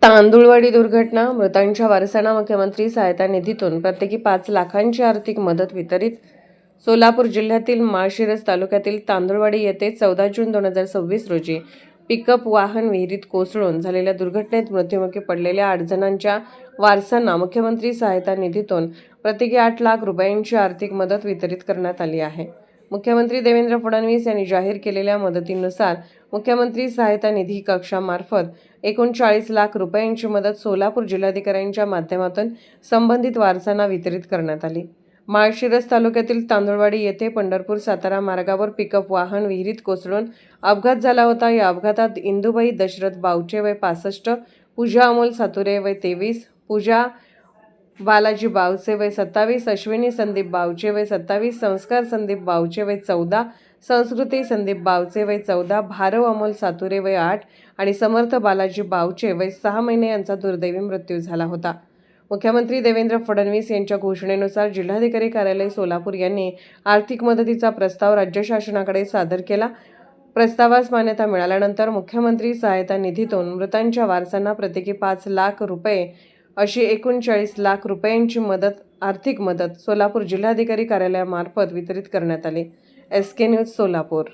तांदुळवाडी दुर्घटना मृतांच्या वारसांना मुख्यमंत्री सहायता निधीतून प्रत्येकी 5 लाखांची आर्थिक मदत वितरित. सोलापूर जिल्ह्यातील माळशिरस तालुक्यातील तांदुळवाडी येथे 14 जून 2026 रोजी पिकअप वाहन विहिरीत कोसळून झालेल्या दुर्घटनेत मृत्युमुखी पडलेल्या 8 जणांच्या वारसांना मुख्यमंत्री सहायता निधीतून प्रत्येकी 8 लाख रुपयांची आर्थिक मदत वितरित करण्यात आली आहे. मुख्यमंत्री देवेंद्र फडणवीस यांनी जाहीर केलेल्या मदतीनुसार मुख्यमंत्री सहायता निधी कक्षामार्फत एकूण 40 लाख रुपयांची मदत सोलापूर जिल्हाधिकाऱ्यांच्या माध्यमातून संबंधित वारसांना वितरित करण्यात आली. माळशिरस तालुक्यातील तांदुळवाडी येथे पंढरपूर सातारा मार्गावर पिकअप वाहन विहिरीत कोसळून अपघात झाला होता. या अपघातात इंदुबाई दशरथ बावचे वय 65, पूजा अमोल सातुरे वय 23, पूजा बालाजी बावचे वय 27, अश्विनी संदीप बावचे वय 27, संस्कार संदीप बावचे वय 14, संस्कृती संदीप बावचे वय 14, भारव अमोल सातुरे वय 8 आणि समर्थ बालाजी बावचे वय 6 महिने यांचा दुर्दैवी मृत्यू झाला होता. मुख्यमंत्री देवेंद्र फडणवीस यांच्या घोषणेनुसार जिल्हाधिकारी कार्यालय सोलापूर यांनी आर्थिक मदतीचा प्रस्ताव राज्य शासनाकडे सादर केला. प्रस्तावास मान्यता मिळाल्यानंतर मुख्यमंत्री सहायता निधीतून मृतांच्या वारसांना प्रत्येकी 5 लाख रुपये अशी एकूण 40 लाख रुपयांची आर्थिक मदत सोलापूर जिल्हाधिकारी कार्यालयामार्फत वितरित करण्यात आली. SK news Solapur.